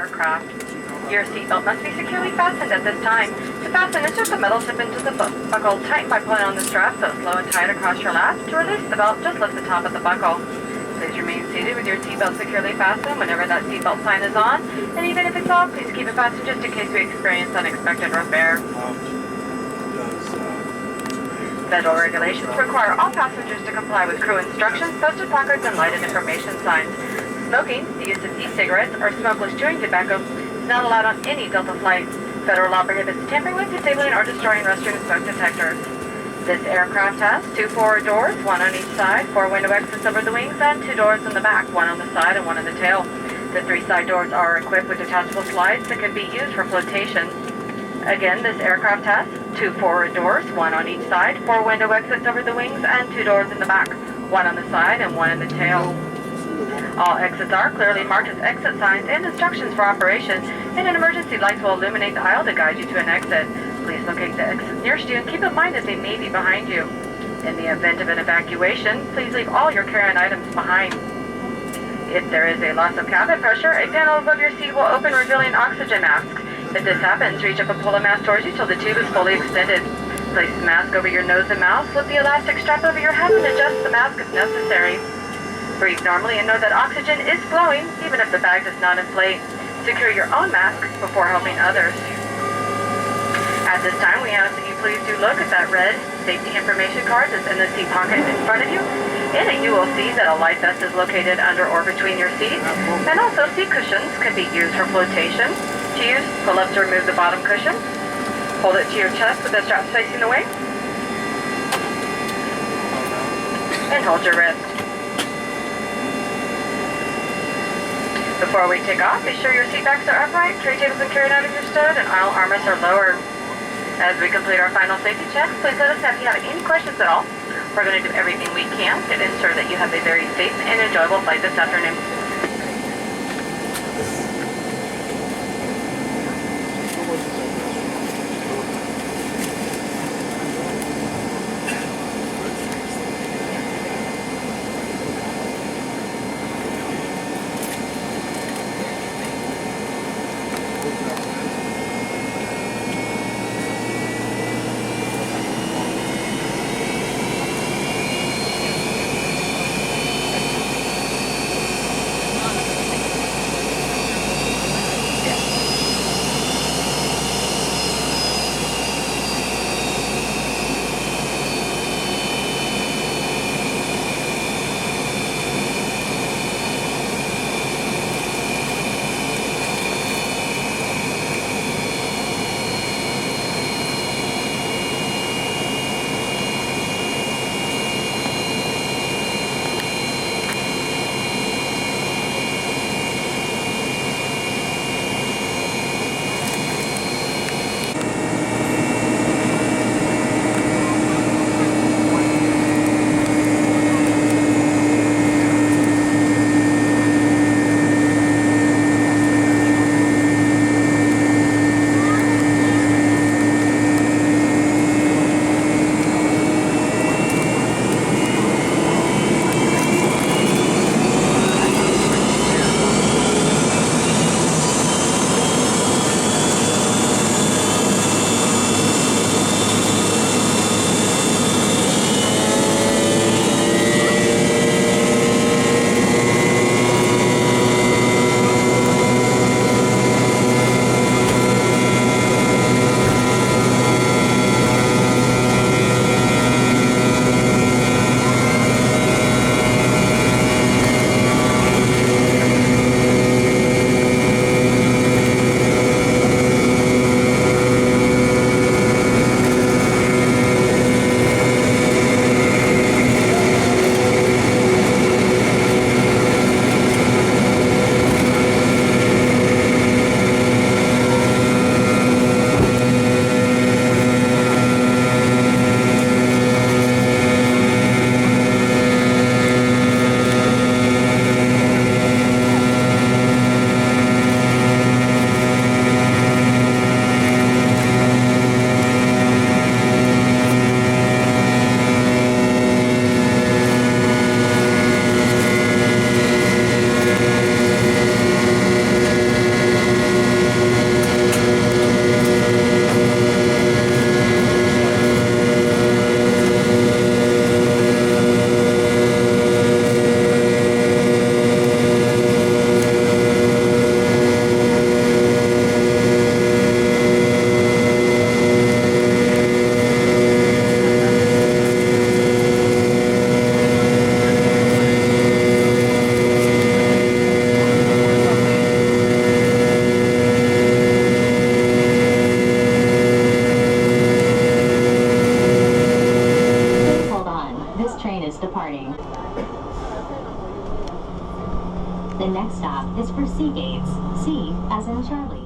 aircraft. Your seatbelt must be securely fastened at this time. To fasten, insert the metal tip into the buckle, tighten by pulling on the strap so it's low and tight across your lap. To release the belt, just lift the top of the buckle. Please remain seated with your seatbelt securely fastened whenever that seatbelt sign is on, and even if it's off, please keep it fastened just in case we experience unexpected rough air. Federal regulations require all passengers to comply with crew instructions, posted placards, and lighted information signs. Smoking, the use of e-cigarettes, or smokeless chewing tobacco is not allowed on any Delta flight. Federal law prohibits tampering with, disabling, or destroying restroom smoke detectors. This aircraft has 2 forward doors, 1 on each side, 4 window exits over the wings, and 2 doors in the back, 1 on the side and 1 on the tail. The 3 side doors are equipped with detachable slides that can be used for flotation. Again, this aircraft has 2 forward doors, 1 on each side, 4 window exits over the wings, and 2 doors in the back, 1 on the side and 1 in the tail. All exits are clearly marked as exit signs and instructions for operation, and an emergency light will illuminate the aisle to guide you to an exit. Please locate the exit nearest you and keep in mind that they may be behind you. In the event of an evacuation, please leave all your carry-on items behind. If there is a loss of cabin pressure, a panel above your seat will open, revealing oxygen masks. If this happens, reach up and pull a mask towards you till the tube is fully extended. Place the mask over your nose and mouth, slip the elastic strap over your head, and adjust the mask if necessary. Breathe normally and know that oxygen is flowing, even if the bag does not inflate. Secure your own mask before helping others. At this time, we ask that you please do look at that red safety information card that's in the seat pocket in front of you. In it, you will see that a life vest is located under or between your seats, and also seat cushions can be used for flotation. To use, pull up to remove the bottom cushion. Hold it to your chest with the straps facing away, and hold your wrist. Before we take off, be sure your seat backs are upright, tray tables and carry-on items are stood, and aisle armrests are lowered. As we complete our final safety checks, please let us know if you have any questions at all. We're going to do everything we can to ensure that you have a very safe and enjoyable flight this afternoon. is for Seagates. C as in Charlie.